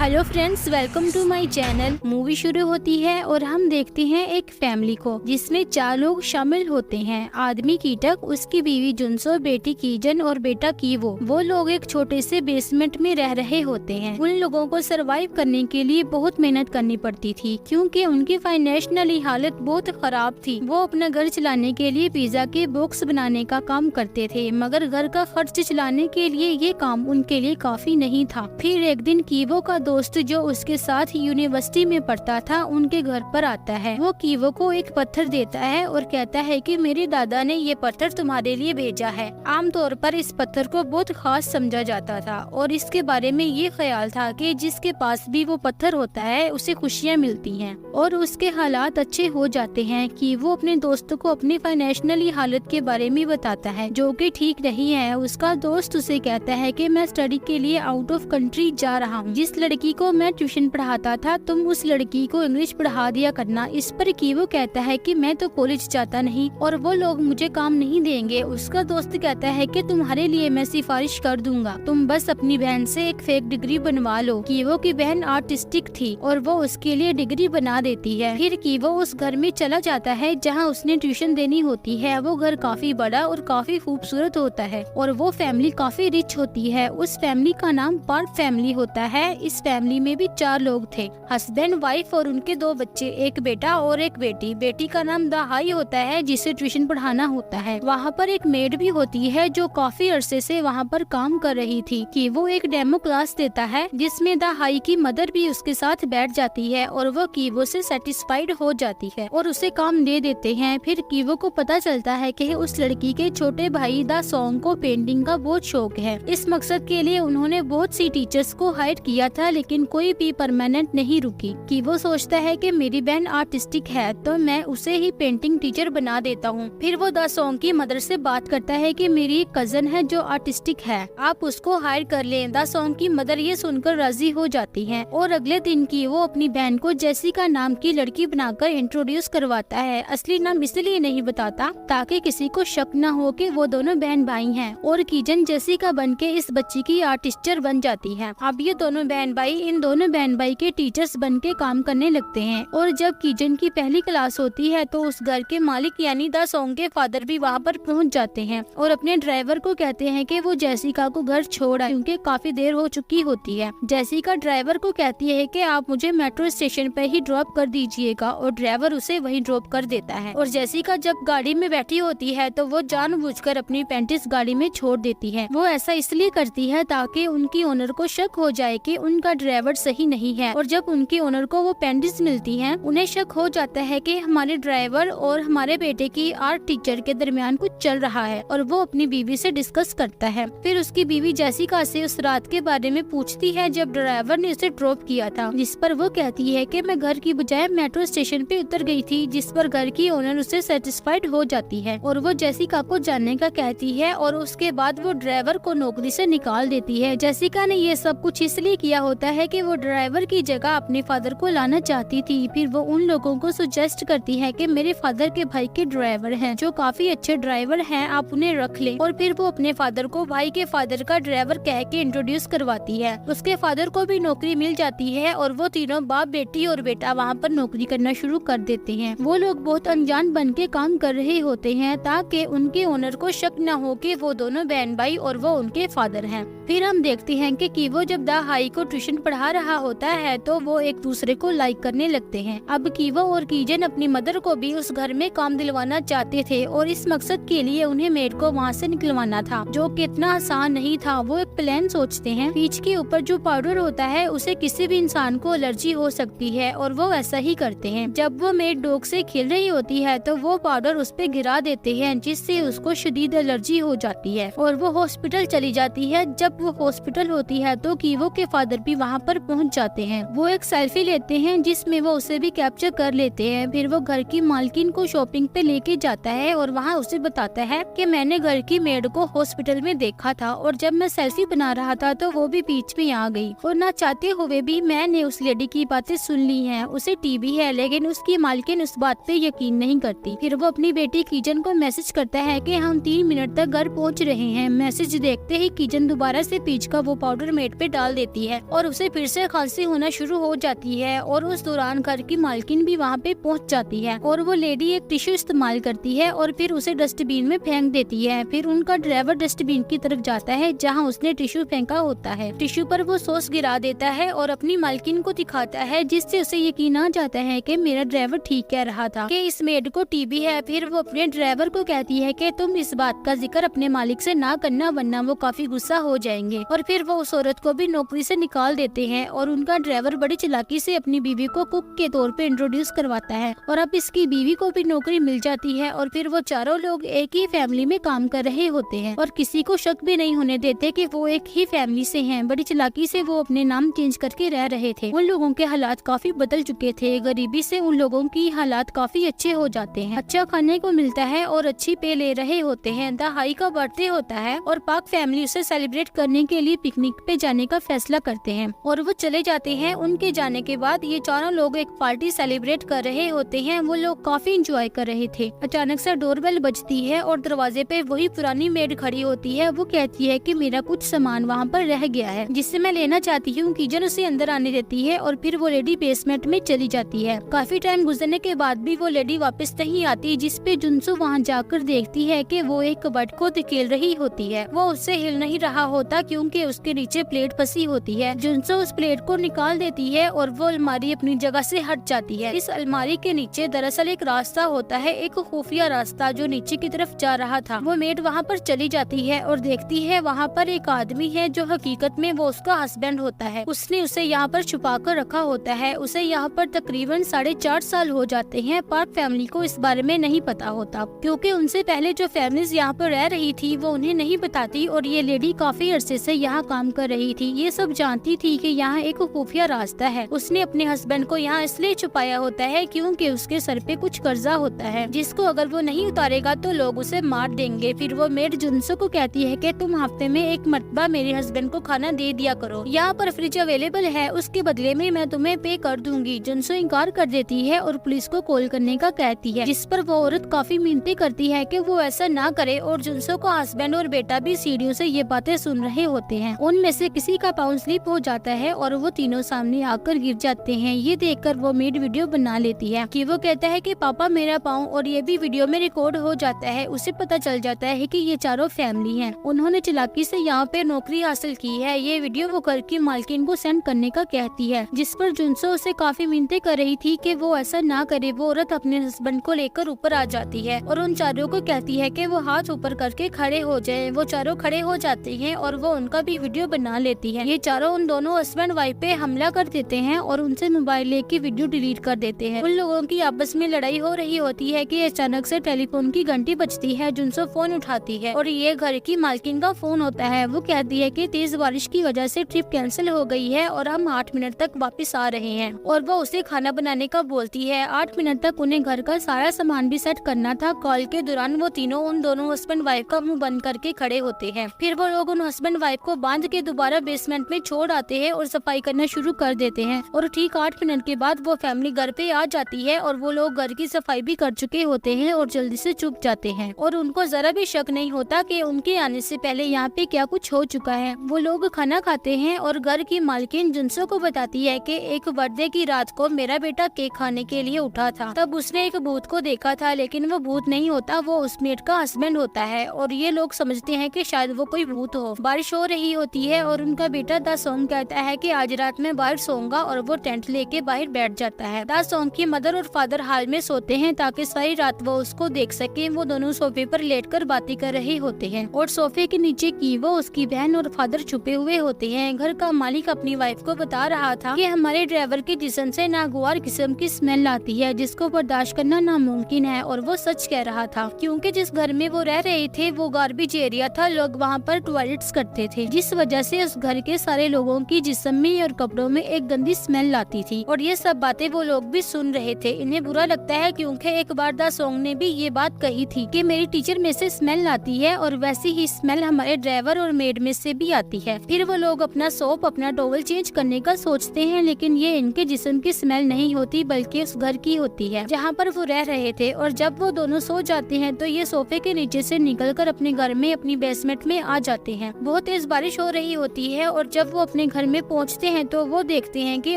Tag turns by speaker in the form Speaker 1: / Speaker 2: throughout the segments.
Speaker 1: Hello friends, welcome to my channel. Movie शुरू होती है और हम देखते हैं एक फैमिली को जिसमें 4 लोग शामिल होते हैं। आदमी कीटक, उसकी बीवी जुनसो, बेटी कीजन और बेटा कीवो। वो लोग एक छोटे से बेसमेंट में रह रहे होते हैं। उन लोगों को सरवाइव करने के लिए बहुत मेहनत करनी पड़ती थी क्योंकि उनकी फाइनेंशियली हालत बहुत खराब थी। वो अपना घर चलाने के लिए पिज्जा के बॉक्स बनाने का काम करते थे, मगर घर का खर्च चलाने के लिए ये काम उनके लिए काफी नहीं था। फिर एक दिन कीवो का दोस्त जो उसके साथ यूनिवर्सिटी में पढ़ता था उनके घर पर आता है। वो कीवो को एक पत्थर देता है और कहता है कि मेरे दादा ने ये पत्थर तुम्हारे लिए भेजा है। आमतौर पर इस पत्थर को बहुत खास समझा जाता था और इसके बारे में ये ख्याल था कि जिसके पास भी वो पत्थर होता है उसे खुशियाँ मिलती हैं और उसके हालात अच्छे हो जाते हैं। कि वो अपने दोस्त को अपनी फाइनेंशियली हालत के बारे में बताता है जो कि ठीक नहीं है। उसका दोस्त उसे कहता है कि मैं स्टडी के लिए आउट ऑफ कंट्री जा रहा हूँ। जिस लड़की को मैं ट्यूशन पढ़ाता था तुम उस लड़की को इंग्लिश पढ़ा दिया करना। इस पर कीवो कहता है कि मैं तो कॉलेज जाता नहीं और वो लोग मुझे काम नहीं देंगे। उसका दोस्त कहता है कि तुम्हारे लिए मैं सिफारिश कर दूंगा, तुम बस अपनी बहन से एक फेक डिग्री बनवा लो। कीवो की बहन आर्टिस्टिक थी और वो उसके लिए डिग्री बना देती है। फिर कीवो उस घर में चला जाता है जहाँ उसने ट्यूशन देनी होती है। वो घर काफी बड़ा और काफी खूबसूरत होता है और वो फैमिली काफी रिच होती है। उस फैमिली का नाम पार्क फैमिली होता है। इस फैमिली में भी 4 लोग थे, हस्बैंड, वाइफ और उनके 2 बच्चे, एक बेटा और एक बेटी। बेटी का नाम दाहाई होता है जिसे ट्यूशन पढ़ाना होता है। वहाँ पर एक मेड भी होती है जो काफी अरसे से वहाँ पर काम कर रही थी। कि वो एक डेमो क्लास देता है जिसमें दाहाई की मदर भी उसके साथ बैठ जाती है और वो कीवो से सेटिस्फाइड हो जाती है और उसे काम दे देते हैं। फिर कीवो को पता चलता है कि उस लड़की के छोटे भाई दा सॉन्ग को पेंटिंग का बहुत शौक है। इस मकसद के लिए उन्होंने बहुत सी टीचर्स को हायर किया था लेकिन कोई भी परमानेंट नहीं रुकी। कि वो सोचता है कि मेरी बहन आर्टिस्टिक है तो मैं उसे ही पेंटिंग टीचर बना देता हूँ। फिर वो दा सॉन्ग की मदर से बात करता है कि मेरी एक कजन है जो आर्टिस्टिक है, आप उसको हायर कर लें। दा सॉन्ग की मदर ये सुनकर राजी हो जाती है और अगले दिन की वो अपनी बहन को जेसिका नाम की लड़की बनाकर इंट्रोड्यूस करवाता है। असली नाम इसलिए नहीं बताता ताकि किसी को शक न हो कि वो दोनों बहन भाई हैं और कीजन जेसिका बन के इस बच्ची की आर्ट टीचर बन जाती है। अब ये दोनों बहन भाई इन दोनों बहन भाई के टीचर्स बन के काम करने लगते हैं और जब कीजन की पहली क्लास होती है तो उस घर के मालिक यानी दा सॉन्ग के फादर भी वहाँ पर पहुँच जाते हैं और अपने ड्राइवर को कहते हैं कि वो जेसिका को घर छोड़ आए क्योंकि काफी देर हो चुकी होती है। जेसिका ड्राइवर को कहती है कि आप मुझे मेट्रो स्टेशन पर ही ड्रॉप कर दीजिएगा और ड्राइवर उसे वहीं ड्रॉप कर देता है। और जेसिका जब गाड़ी में बैठी होती है तो वो जानबूझकर अपनी पेंटिस गाड़ी में छोड़ देती है। वो ऐसा इसलिए करती है ताकि उनकी ओनर को शक हो जाए कि उनका ड्राइवर सही नहीं है और जब उनकी ओनर को वो पेंटिस मिलती हैं उन्हें शक हो जाता है कि हमारे ड्राइवर और हमारे बेटे की आर्ट टीचर के दरमियान कुछ चल रहा है और वो अपनी बीवी से डिस्कस करता है। फिर उसकी बीवी जेसिका से उस रात के बारे में पूछती है जब ड्राइवर ने उसे ड्रॉप किया था, जिस पर वो कहती है कि मैं घर की बजाय मेट्रो स्टेशन पे उतर गई थी, जिस पर घर की ओनर उससे सेटिस्फाइड हो जाती है और वो जेसिका को जानने का कहती है और उसके बाद वो ड्राइवर को नौकरी से निकाल देती है। जेसिका ने ये सब कुछ इसलिए किया होता है कि वो ड्राइवर की जगह अपने फादर को लाना चाहती थी। फिर वो उन लोगों को सजेस्ट करती है कि मेरे फादर के भाई के ड्राइवर हैं जो काफी अच्छे ड्राइवर हैं, आप उन्हें रख लें। और फिर वो अपने फादर को भाई के फादर का ड्राइवर कह के इंट्रोड्यूस करवाती है। उसके फादर को भी नौकरी मिल जाती है और वो तीनों बाप, बेटी और बेटा वहाँ पर नौकरी करना शुरू कर देते हैं। वो लोग बहुत अनजान बन के काम कर रहे होते हैं ताकि उनके ओनर को शक न हो कि वो दोनों बहन भाई और वो उनके फादर हैं। फिर हम देखते हैं कि कीवो जब दाहाई को ट्यूशन पढ़ा रहा होता है तो वो एक दूसरे को लाइक करने लगते हैं। अब कीवो और कीजन अपनी मदर को भी उस घर में काम दिलवाना चाहते थे और इस मकसद के लिए उन्हें मेड को वहाँ से निकलवाना था जो कि इतना आसान नहीं था। वो एक प्लान सोचते हैं। पीच के ऊपर जो पाउडर होता है उसे किसी भी इंसान को एलर्जी हो सकती है और वो ऐसा ही करते हैं। जब वो मेड डॉग से खेल रही होती है तो वो पाउडर उस पे गिरा देते हैं जिससे उसको शदीद एलर्जी हो जाती है और वो हॉस्पिटल चली जाती है। जब वो हॉस्पिटल होती है तो कीवो के फादर भी वहाँ पर पहुँच जाते हैं। वो एक सेल्फी लेते हैं जिसमें वो उसे भी कैप्चर कर लेते हैं। फिर वो घर की मालकिन को शॉपिंग पे लेके जाता है और वहाँ उसे बताता है कि मैंने घर की मेड को हॉस्पिटल में देखा था और जब मैं सेल्फी बना रहा था तो वो भी बीच में आ गई और ना चाहते हुए भी मैंने उस लेडी की बातें सुन ली हैं। उसे टीबी है लेकिन उसकी मालकिन उस बात पे यकीन नहीं करती। फिर वो अपनी बेटी कीजन को मैसेज करता है कि हम 3 मिनट तक घर पहुंच रहे हैं। मैसेज देखते ही कीजन दोबारा से पीच का वो पाउडर मेड पे डाल देती है और उसे फिर से खांसी होना शुरू हो जाती है और उस दौरान घर की मालकिन भी वहाँ पे पहुँच जाती है और वो लेडी एक टिश्यू इस्तेमाल करती है और फिर उसे डस्टबिन में फेंक देती है। फिर उनका ड्राइवर डस्टबिन की तरफ जाता है जहाँ उसने टिश्यू फेंका होता है। टिश्यू पर वो सॉस गिरा देता है और अपनी मालकिन को दिखाता है, जिससे उसे यकीन आ जाता है कि मेरा ड्राइवर ठीक कह रहा था कि इस मेड को टीबी है। फिर वो अपने ड्राइवर को कहती है कि तुम इस बात का जिक्र अपने मालिक से ना करना वरना वो काफी गुस्सा हो जाएंगे। और फिर वो उस औरत को भी नौकरी से निकाल देते हैं और उनका ड्राइवर बड़ी चालाकी से अपनी बीवी को कुक के तौर पे इंट्रोड्यूस करवाता है और अब इसकी बीवी को भी नौकरी मिल जाती है और फिर वो चारों लोग एक ही फैमिली में काम कर रहे होते हैं और किसी को शक भी नहीं होने देते कि वो एक ही फैमिली से हैं। बड़ी चालाकी से वो अपने नाम चेंज करके रह रहे थे। उन लोगों के हालात काफी बदल चुके थे। गरीबी से उन लोगों की हालात काफी अच्छे हो जाते हैं, अच्छा खाने को मिलता है और अच्छी पे ले रहे होते हैं। दहाई का बर्थडे होता है और पाक फैमिली उसे सेलिब्रेट करने के लिए पिकनिक पे जाने का फैसला करते हैं और वो चले जाते हैं। उनके जाने के बाद ये चारों लोग एक पार्टी सेलिब्रेट कर रहे होते हैं। वो लोग काफी इंजॉय कर रहे थे। अचानक से डोरबेल बजती है और दरवाजे पे वही पुरानी मेड खड़ी होती है। वो कहती है कि मेरा कुछ सामान वहाँ पर रह गया है जिससे मैं लेना चाहती हूँ। किचन उसे अंदर आने देती है और फिर वो लेडी बेसमेंट में चली जाती है। काफी टाइम गुजरने के बाद भी वो लेडी वापस नहीं आती, जिसपे जुनसू वहाँ जाकर देखती है कि वो एक कबर्ड को धकेल रही होती है। वो उससे हिल नहीं रहा होता क्योंकि उसके नीचे प्लेट फंसी होती है। जुनसू उस प्लेट को निकाल देती है और वो अलमारी अपनी जगह से हट जाती है। इस अलमारी के नीचे दरअसल एक रास्ता होता है, एक खुफिया रास्ता जो नीचे की तरफ जा रहा था। वो मेड वहाँ पर चली जाती है और देखती है वहाँ पर एक आदमी है जो हकीकत में वो उसका हस्बैंड होता है। उसने उसे यहाँ पर छुपा कर रखा होता है। उसे यहाँ पर तकरीबन 4.5 साल हो जाते हैं। पार्क फैमिली को इस बारे में नहीं पता होता क्योंकि उनसे पहले जो फैमिलीज यहाँ पर रह रही थी वो उन्हें नहीं बताती और ये लेडी काफी अरसे से यहाँ काम कर रही थी। ये सब जानती थी कि यहाँ एक खुफिया रास्ता है। उसने अपने हस्बैंड को यहाँ इसलिए छुपाया होता है क्योंकि उसके सर पे कुछ कर्जा होता है जिसको अगर वो नहीं उतारेगा तो लोग उसे मार देंगे। फिर वो मेड जुनसो को कहती है कि तुम हफ्ते में एक मरतबा मेरे हस्बैंड को खाना दे दिया करो, यहाँ पर फ्रिज अवेलेबल है, उसके बदले में मैं तुम्हें पे कर दूंगी। जुनसो इनकार कर देती है और पुलिस को कॉल करने का कहती है, जिस पर वो औरत काफी मिन्नतें करती है कि वो ऐसा ना करे। और जुनसो का हस्बैंड और बेटा भी सीढ़ियों से ये बातें सुन रहे होते हैं। उनमें से किसी का पाँव स्लिप हो जाता है और वो तीनों सामने आकर गिर जाते हैं। ये देखकर वो मेड वीडियो बना लेती है कि वो कहता है कि पापा मेरा पाँव, और ये भी वीडियो में रिकॉर्ड हो जाता है। उसे पता चल जाता है कि ये चारों फैमिली हैं। उन्होंने चालाकी से यहाँ पे नौकरी हासिल की है। ये वीडियो वो घर की मालकिन को सेंड करने का कहती है, जिस पर जुनसो उसे काफी मिन्नतें कर रही थी कि वो ऐसा ना करे। वो औरत अपने हस्बैंड को लेकर ऊपर आ जाती है और उन चारों को कहती है कि वो हाथ ऊपर करके खड़े हो जाए। वो चारों खड़े हो जाते हैं और वो उनका भी वीडियो बना लेती है। ये चारों उन दोनों हस्बैंड वाइफ पे हमला कर देते हैं और उनसे मोबाइल लेके वीडियो डिलीट कर देते हैं। उन लोगों की आपस में लड़ाई हो रही होती है कि अचानक से टेलीफोन की घंटी बजती है। जुनसो फोन उठाती है और ये घर की मालकिन का फोन होता है। वो कहती है कि तेज बारिश की वजह से ट्रिप कैंसिल हो गई है और हम 8 मिनट तक वापस आ रहे हैं। और वो उसे खाना बनाने का बोलती है। 8 मिनट तक उन्हें घर का सारा सामान भी सेट करना था। कॉल के दौरान वो तीनों उन दोनों हस्बैंड वाइफ का मुंह बंद करके खड़े होते हैं। फिर वो लोग उन हस्बैंड वाइफ को बांध के दोबारा बेसमेंट में छोड़ आते हैं और सफाई करना शुरू कर देते हैं। और ठीक 8 मिनट के बाद वो फैमिली घर पे आ जाती है और वो लोग घर की सफाई भी कर चुके होते हैं और जल्दी से चुप जाते हैं और उनको जरा भी शक नहीं होता कि उनके आने से पहले यहाँ पे क्या कुछ हो चुका है। वो लोग खाना खाते हैं और घर की मालकिन जुनसो को बताती है कि एक बर्थडे की रात को मेरा बेटा केक खाने के लिए उठा था। तब उसने एक भूत को देखा था, लेकिन वो भूत नहीं होता, वो उस मेड का हस्बैंड होता है। और ये लोग समझते हैं कि शायद वो कोई भूत हो। बारिश हो रही होती है और उनका बेटा दासोंग कहता है कि आज रात में बाहर सोऊंगा और वो टेंट लेके बाहर बैठ जाता है। दासोंग की मदर और फादर हाल में सोते हैं ताकि सारी रात वो उसको देख सके। वो दोनों सोफे पर लेटकर बातें कर रहे होते हैं और सोफे के नीचे कीवो, उसकी बहन और फादर छुपे हुए होते हैं। घर का मालिक अपनी वाइफ को बता रहा था कि हमारे ड्राइवर के जिस्म से नागवार किस्म की स्मेल आती है जिसको बर्दाश्त करना नामुमकिन है। और वो सच कह रहा था क्योंकि जिस घर में वो रह रहे थे वो गार्बेज एरिया था। लोग वहाँ पर टॉयलेट्स करते थे, जिस वजह से उस घर के सारे लोगों की जिस्म में और कपड़ों में एक गंदी स्मेल आती थी। और ये सब बातें वो लोग भी सुन रहे थे। इन्हें बुरा लगता है क्योंकि एक बार दासोंग ने भी ये बात कही थी कि मेरी टीचर में से स्मेल आती है और वैसी ही स्मेल हमारे ड्राइवर और मेड में से भी आती है। फिर वो लोग अपना सोप, अपना टॉवल चेंज करने का सोचते हैं, लेकिन ये इनके जिस्म की स्मेल नहीं होती बल्कि उस घर की होती है जहाँ पर वो रह रहे थे। और जब वो दोनों सो जाते हैं तो ये सोफे के नीचे से निकलकर अपने घर में, अपनी बेसमेंट में आ जाते हैं। बहुत तेज बारिश हो रही होती है और जब वो अपने घर घर में पहुंचते हैं तो वो देखते हैं कि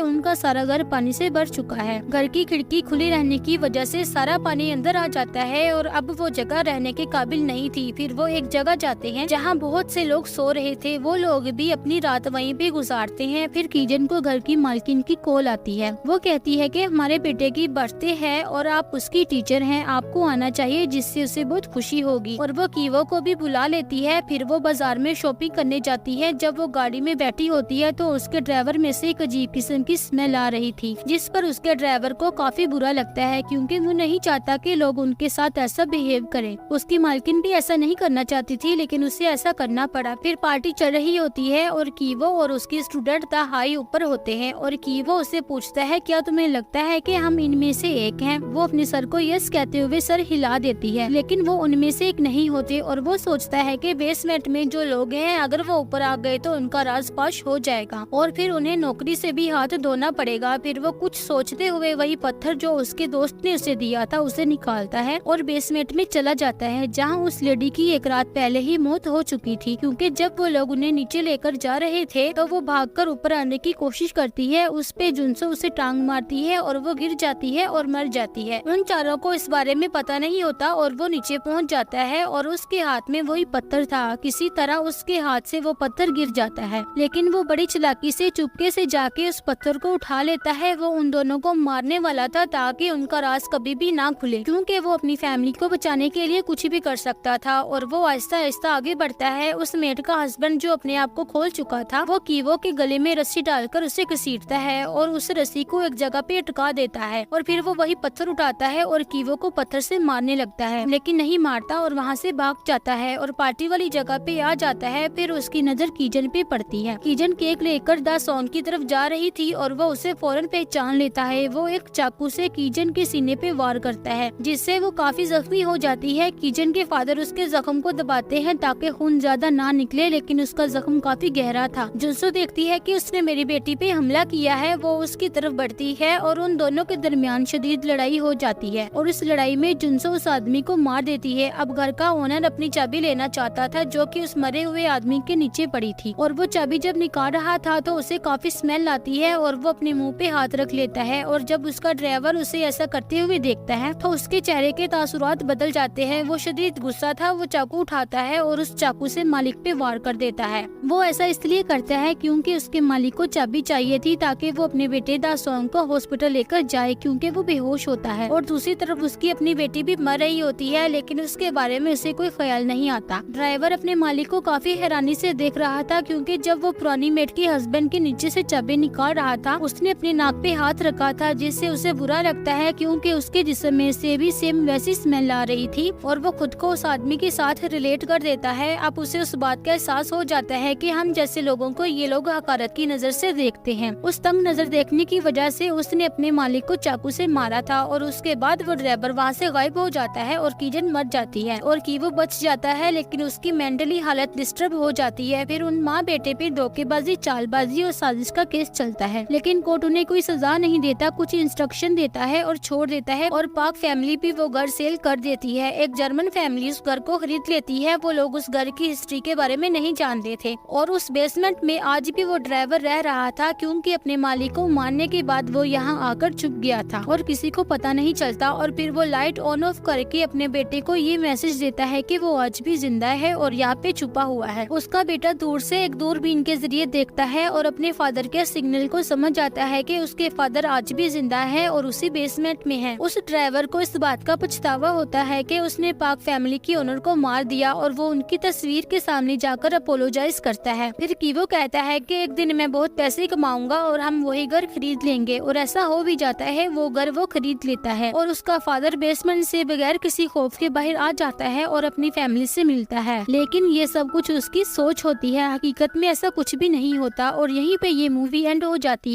Speaker 1: उनका सारा घर पानी से भर चुका है। घर की खिड़की खुली रहने की वजह से सारा पानी अंदर आ जाता है और अब वो जगह रहने के काबिल नहीं थी। फिर वो एक जगह जाते हैं जहाँ बहुत से लोग सो रहे थे। वो लोग भी अपनी रात वहीं पे गुजारते हैं। फिर कीजन को घर की मालकिन की कॉल आती है। वो कहती है कि हमारे बेटे की बर्थडे है और आप उसकी टीचर हैं, आपको आना चाहिए, जिससे उसे बहुत खुशी होगी। और वो कीवो को भी बुला लेती है। फिर वो बाजार में शॉपिंग करने जाती है। जब वो गाड़ी में बैठी होती है तो उसके ड्राइवर में से एक अजीब किस्म की स्मेल आ रही थी, जिस पर उसके ड्राइवर को काफी बुरा लगता है क्योंकि वो नहीं चाहता कि लोग उनके साथ ऐसा बिहेव करें। उसकी मालकिन भी ऐसा नहीं करना चाहती थी लेकिन उसे ऐसा करना पड़ा। फिर पार्टी चल रही होती है और कीवो और उसकी स्टूडेंट द हाई ऊपर होते हैं और कीवो उसे पूछता है क्या तुम्हें लगता है कि हम इनमें से एक हैं? वो अपने सर को यस कहते हुए सर हिला देती है लेकिन वो उनमें से एक नहीं होते और वो सोचता है कि बेसमेंट में जो लोग हैं अगर वो ऊपर आ गए तो उनका राज फाश हो जाएगा और फिर उन्हें नौकरी से भी हाथ धोना पड़ेगा। फिर वो कुछ सोचते हुए वही पत्थर जो उसके दोस्त ने उसे दिया था उसे निकालता है और बेसमेंट में चला जाता है जहाँ उस लेडी की एक रात पहले ही मौत हो चुकी थी, क्योंकि जब वो लोग उन्हें नीचे लेकर जा रहे थे तो वो भागकर ऊपर आने की कोशिश करती है। उस पे जुनसो उसे टांग मारती है और वो गिर जाती है और मर जाती है। उन चारों को इस बारे में पता नहीं होता और वो नीचे पहुंच जाता है और उसके हाथ में वही पत्थर था। किसी तरह उसके हाथ से वो पत्थर गिर जाता है लेकिन वो बड़ी चालाकी से चुपके से जाके उस पत्थर को उठा लेता है। वो उन दोनों को मारने वाला था ताकि उनका राज कभी भी ना खुले, क्योंकि वो अपनी फैमिली को बचाने के लिए कुछ भी कर सकता था। और वो आहिस्ता आहिस्ता आगे बढ़ता है। उस मेड का हस्बैंड जो अपने आप को खोल चुका था वो कीवो के गले में रस्सी डालकर उसे घसीटता है और उस रस्सी को एक जगह पे अटका देता है और फिर वो वही पत्थर उठाता है और कीवो को पत्थर से मारने लगता है लेकिन नहीं मारता और वहाँ से भाग जाता है और पार्टी वाली जगह पे आ जाता है। फिर उसकी नजर कीजन पे पड़ती है। कीजन केक लेकर द सॉन की तरफ जा रही थी और वो उसे फौरन पहचान लेता है। वो एक चाकू से कीजन के सीने पे वार करता है जिससे वो काफी जख्मी हो जाती है। कीजन के फादर उसके जख्म को दबाते हैं ताकि खून ज्यादा ना निकले लेकिन उसका जख्म काफी गहरा था। जुनसो देखती है कि उसने मेरी बेटी पे हमला किया है। वो उसकी तरफ बढ़ती है और उन दोनों के दरमियान शदीद लड़ाई हो जाती है और इस लड़ाई में जुनसो उस आदमी को मार देती है। अब घर का ओनर अपनी चाबी लेना चाहता था जो कि उस मरे हुए आदमी के नीचे पड़ी थी और वो चाबी जब निकाल रहा था तो उसे काफी स्मेल आती है और वो अपने मुंह पे हाथ रख लेता है और जब उसका ड्राइवर उसे ऐसा करते हुए देखता है तो उसके चेहरे के तासुरात बदल जाते हैं। वो शदीद गुस्सा था। वो चाकू उठाता है और उस चाकू से मालिक पे वार कर देता है। वो ऐसा इसलिए करता है क्योंकि उसके मालिक को चाबी चाहिए थी ताकि वो अपने बेटे द सॉन्ग को हॉस्पिटल लेकर जाए क्योंकि वो बेहोश होता है। और दूसरी तरफ उसकी अपनी बेटी भी मर रही होती है लेकिन उसके बारे में उसे कोई ख्याल नहीं आता। ड्राइवर अपने मालिक को काफी हैरानी से देख रहा था क्योंकि जब वो पुरानी मेट के हस्बैंड के नीचे से चाबी निकाल रहा था उसने अपने नाक पे हाथ रखा था जिससे उसे बुरा लगता है क्योंकि उसके जिस्म में से भी सेम वैसी स्मेल आ रही थी और वो खुद को उस आदमी के साथ रिलेट कर देता है। अब उसे उस बात का एहसास हो जाता है कि हम जैसे लोगों को ये लोग हकारत की नजर से देखते हैं। उस तंग नजर देखने की वजह से उसने अपने मालिक को चाकू से मारा था और उसके बाद वो ड्राइवर वहाँ से गायब हो जाता है और कीजन मर जाती है और कीवो बच जाता है लेकिन उसकी मेंटली हालत डिस्टर्ब हो जाती है। फिर उन माँ बेटे पे धोखेबाजी, चालबाजी और साजिश का केस चलता है लेकिन कोर्ट उन्हें कोई सजा नहीं देता, कुछ इंस्ट्रक्शन देता है और छोड़ देता है और पाक फैमिली भी वो घर सेल कर देती है। एक जर्मन फैमिली उस घर को खरीद लेती है। वो लोग उस घर की हिस्ट्री के बारे में नहीं जानते थे और उस बेसमेंट में आज भी वो ड्राइवर रह रहा था क्योंकि अपने मालिक को मारने के बाद वो यहाँ आकर छुप गया था और किसी को पता नहीं चलता। और फिर वो लाइट ऑन ऑफ करके अपने बेटे को ये मैसेज देता है कि वो आज भी जिंदा है और यहाँ पे छुपा हुआ है। उसका बेटा दूर से एक दूरबीन के जरिए देखता है और अपने फादर के सिग्नल को समझ आता है कि उसके फादर आज भी जिंदा है और उसी बेसमेंट में है। उस ड्राइवर को इस बात का पछतावा होता है कि उसने पाक फैमिली की ओनर को मार दिया और वो उनकी तस्वीर के सामने जाकर अपोलोजाइज करता है। फिर कीवो कहता है कि एक दिन मैं बहुत पैसे कमाऊंगा और हम वही घर खरीद लेंगे और ऐसा हो भी जाता है। वो घर वो खरीद लेता है और उसका फादर बेसमेंट से बगैर किसी खौफ के बाहर आ जाता है और अपनी फैमिली से मिलता है। लेकिन ये सब कुछ उसकी सोच होती है, हकीकत में ऐसा कुछ भी नहीं होता और यहीं पे ये मूवी एंड हो जाती है।